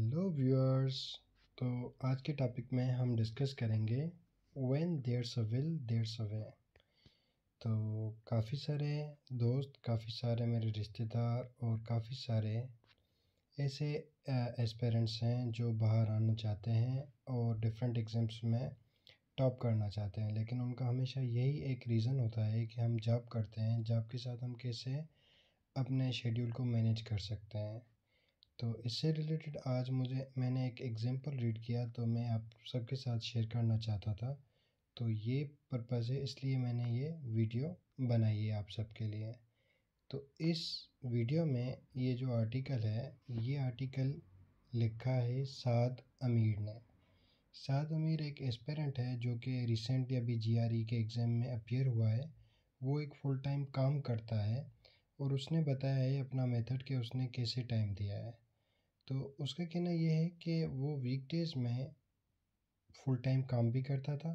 Hello viewers. तो आज के टॉपिक में हम डिस्कस करेंगे when there's a will there's a way. तो काफ़ी सारे दोस्त, काफ़ी सारे मेरे रिश्तेदार और काफ़ी सारे ऐसे एस्पिरेंट्स हैं जो बाहर आना चाहते हैं और डिफरेंट एग्ज़ाम्स में टॉप करना चाहते हैं, लेकिन उनका हमेशा यही एक रीज़न होता है कि हम जॉब करते हैं, जॉब के साथ हम कैसे अपने शेड्यूल को मैनेज कर सकते हैं। तो इससे रिलेटेड आज मैंने एक एग्जांपल रीड किया, तो मैं आप सबके साथ शेयर करना चाहता था। तो ये पर्पज़ है, इसलिए मैंने ये वीडियो बनाई है आप सबके लिए। तो इस वीडियो में ये जो आर्टिकल है, ये आर्टिकल लिखा है साद अमीर ने। साद अमीर एक एस्पिरेंट है जो कि रिसेंटली अभी जीआरई के एग्ज़ाम में अपीयर हुआ है। वो एक फुल टाइम काम करता है और उसने बताया है अपना मेथड कि उसने कैसे टाइम दिया है। तो उसका कहना ये है कि वो वीकडेज़ में फुल टाइम काम भी करता था,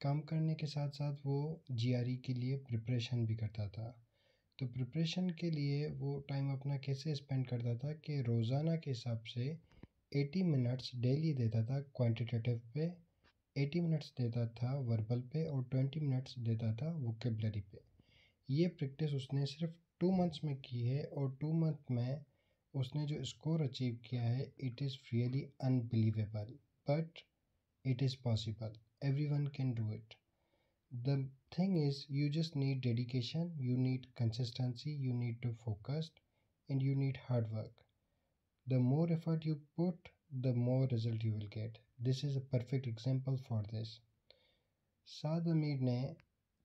काम करने के साथ साथ वो जीआरई के लिए प्रिपरेशन भी करता था। तो प्रिपरेशन के लिए वो टाइम अपना कैसे स्पेंड करता था कि रोज़ाना के हिसाब से 80 मिनट्स डेली देता था क्वांटिटेटिव पे, 80 मिनट्स देता था वर्बल पे और 20 मिनट्स देता था वोकेबलरी पे। ये प्रैक्टिस उसने सिर्फ 2 मंथ्स में की है और 2 मंथ में उसने जो स्कोर अचीव किया है, it is really unbelievable, but it is possible, everyone can do it. The thing is, you just need dedication, you need consistency, you need to focus, and you need hard work. The more effort you put, the more result you will get. This is a perfect example for this. साद अमीर ने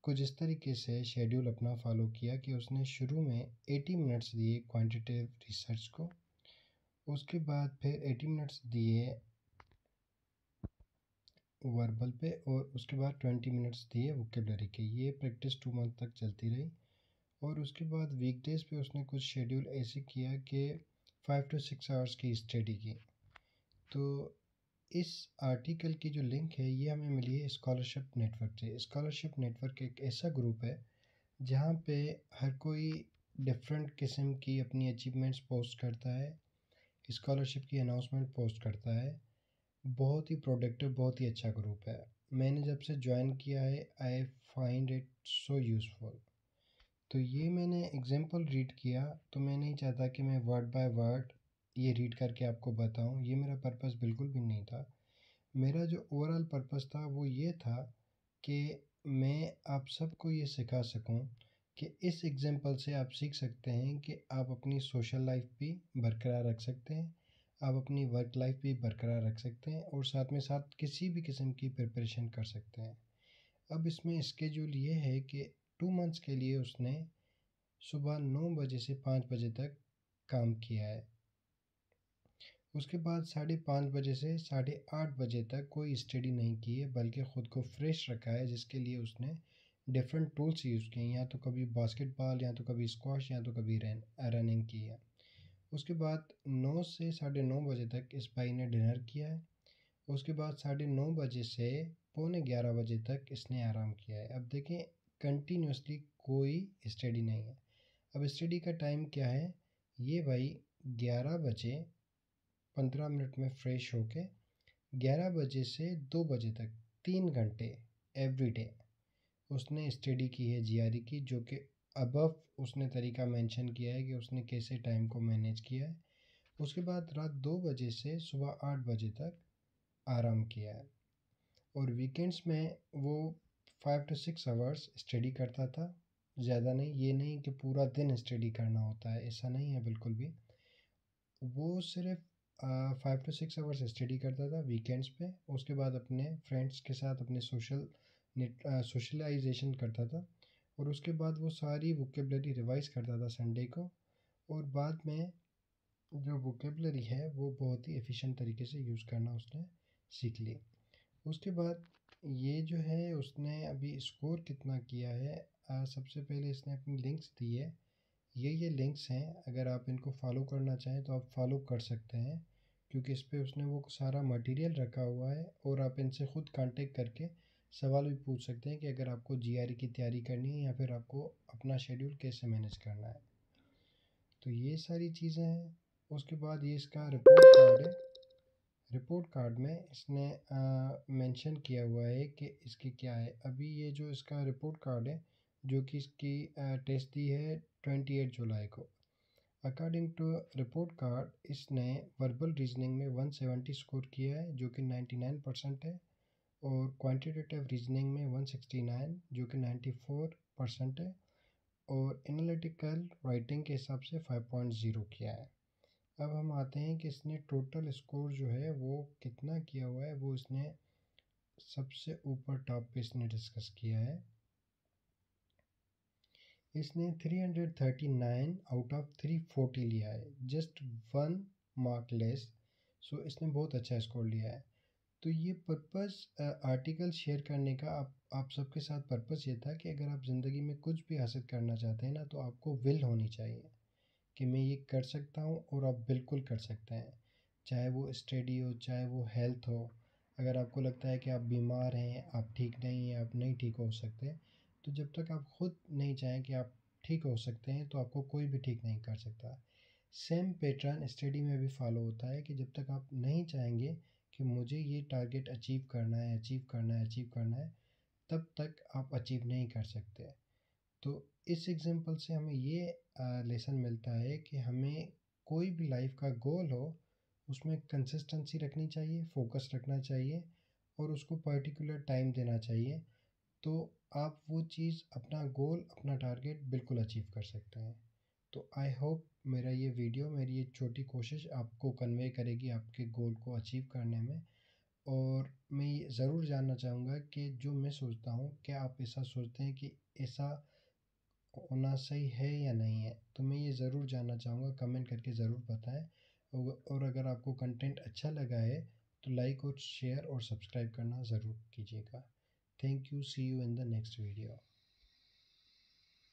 कुछ इस तरीके से schedule अपना follow किया कि उसने शुरू में 80 मिनट्स दिए क्वांटिटेटिव रिसर्च को, उसके बाद फिर 80 मिनट्स दिए वर्बल पे और उसके बाद 20 मिनट्स दिए वोकेबलरी के। ये प्रैक्टिस 2 मंथ तक चलती रही और उसके बाद वीकडेज़ पे उसने कुछ शेड्यूल ऐसे किया कि 5 to 6 आवर्स की स्टडी की। तो इस आर्टिकल की जो लिंक है ये हमें मिली है स्कॉलरशिप नेटवर्क से। स्कॉलरशिप नेटवर्क एक ऐसा ग्रुप है जहाँ पे हर कोई डिफरेंट किस्म की अपनी अचीवमेंट्स पोस्ट करता है, स्कॉलरशिप की अनाउंसमेंट पोस्ट करता है। बहुत ही प्रोडक्टिव, बहुत ही अच्छा ग्रुप है। मैंने जब से ज्वाइन किया है, I find it so useful. तो ये मैंने एग्जांपल रीड किया, तो मैं नहीं चाहता कि मैं वर्ड बाय वर्ड ये रीड करके आपको बताऊं, ये मेरा पर्पस बिल्कुल भी नहीं था। मेरा जो ओवरऑल पर्पस था वो ये था कि मैं आप सबको ये सिखा सकूं कि इस एग्जांपल से आप सीख सकते हैं कि आप अपनी सोशल लाइफ भी बरकरार रख सकते हैं, आप अपनी वर्क लाइफ भी बरकरार रख सकते हैं और साथ में साथ किसी भी किस्म की प्रिपरेशन कर सकते हैं। अब इसमें स्केड्यूल ये है कि 2 मंथ्स के लिए उसने सुबह 9 बजे से 5 बजे तक काम किया है। उसके बाद 5:30 बजे से 8:30 बजे तक कोई स्टडी नहीं की है, बल्कि ख़ुद को फ्रेश रखा है, जिसके लिए उसने डिफरेंट टूल्स यूज़ किए हैं, या तो कभी बास्केटबॉल, या तो कभी स्क्वाश, या तो कभी रनिंग की है। उसके बाद 9 से 9:30 बजे तक इस भाई ने डिनर किया है। उसके बाद 9:30 बजे से पौने 11 बजे तक इसने आराम किया है। अब देखें, कंटिन्यूसली कोई स्टडी नहीं है। अब स्टडी का टाइम क्या है, ये भाई 11 बजे 15 मिनट में फ़्रेश होके 11 बजे से 2 बजे तक 3 घंटे एवरी डे उसने स्टडी की है जीआरई की, जो कि अबव उसने तरीका मेंशन किया है कि उसने कैसे टाइम को मैनेज किया है। उसके बाद रात 2 बजे से सुबह 8 बजे तक आराम किया है और वीकेंड्स में वो 5 to 6 आवर्स स्टडी करता था, ज़्यादा नहीं। ये नहीं कि पूरा दिन स्टडी करना होता है, ऐसा नहीं है बिल्कुल भी। वो सिर्फ 5 to 6 आवर्स स्टडी करता था वीकेंड्स पे। उसके बाद अपने फ्रेंड्स के साथ अपने सोशलाइजेशन करता था और उसके बाद वो सारी वोकेबलरी रिवाइज करता था संडे को, और बाद में जो वोकेबलरी है वो बहुत ही एफिशिएंट तरीके से यूज़ करना उसने सीख ली। उसके बाद ये जो है, उसने अभी स्कोर कितना किया है, सबसे पहले इसने अपनी लिंक्स दी है। ये लिंक्स हैं, अगर आप इनको फॉलो करना चाहें तो आप फॉलो कर सकते हैं, क्योंकि इस पे उसने वो सारा मटेरियल रखा हुआ है और आप इनसे ख़ुद कांटेक्ट करके सवाल भी पूछ सकते हैं कि अगर आपको जीआरई की तैयारी करनी है या फिर आपको अपना शेड्यूल कैसे मैनेज करना है। तो ये सारी चीज़ें हैं। उसके बाद ये इसका रिपोर्ट कार्ड है। रिपोर्ट कार्ड में इसने मेंशन किया हुआ है कि इसकी क्या है। अभी ये जो इसका रिपोर्ट कार्ड है जो कि इसकी टेस्ट दी है 28 जुलाई को। अकॉर्डिंग टू रिपोर्ट कार्ड इसने वर्बल रीजनिंग में 170 स्कोर किया है जो कि 99% है, और क्वांटिटेटिव रीजनिंग में 169 जो कि 94% है, और एनालिटिकल राइटिंग के हिसाब से 5.0 किया है। अब हम आते हैं कि इसने टोटल स्कोर जो है वो कितना किया हुआ है। वो इसने सबसे ऊपर टॉप पे इसने डिस्कस किया है। इसने 339 आउट ऑफ 340 लिया है, जस्ट 1 मार्क लेस। सो इसने बहुत अच्छा स्कोर लिया है। तो ये पर्पस आर्टिकल शेयर करने का आप सबके साथ पर्पस ये था कि अगर आप ज़िंदगी में कुछ भी हासिल करना चाहते हैं ना, तो आपको विल होनी चाहिए कि मैं ये कर सकता हूँ, और आप बिल्कुल कर सकते हैं। चाहे वो स्टडी हो, चाहे वो हेल्थ हो। अगर आपको लगता है कि आप बीमार हैं, आप ठीक नहीं हैं, आप नहीं ठीक हो सकते, तो जब तक आप खुद नहीं चाहें कि आप ठीक हो सकते हैं, तो आपको कोई भी ठीक नहीं कर सकता। सेम पैटर्न स्टडी में भी फॉलो होता है कि जब तक आप नहीं चाहेंगे कि मुझे ये टारगेट अचीव करना है, अचीव करना है, अचीव करना है, तब तक आप अचीव नहीं कर सकते। तो इस एग्जांपल से हमें ये लेसन मिलता है कि हमें कोई भी लाइफ का गोल हो, उसमें कंसिस्टेंसी रखनी चाहिए, फोकस रखना चाहिए, और उसको पर्टिकुलर टाइम देना चाहिए। तो आप वो चीज़, अपना गोल, अपना टारगेट बिल्कुल अचीव कर सकते हैं। तो आई होप मेरा ये वीडियो, मेरी ये छोटी कोशिश आपको कन्वे करेगी आपके गोल को अचीव करने में। और मैं ये ज़रूर जानना चाहूँगा कि जो मैं सोचता हूँ, क्या आप ऐसा सोचते हैं कि ऐसा होना सही है या नहीं है? तो मैं ये ज़रूर जानना चाहूँगा, कमेंट करके ज़रूर बताएं। और अगर आपको कंटेंट अच्छा लगा है तो लाइक और शेयर और सब्सक्राइब करना ज़रूर कीजिएगा। Thank you, see you in the next video.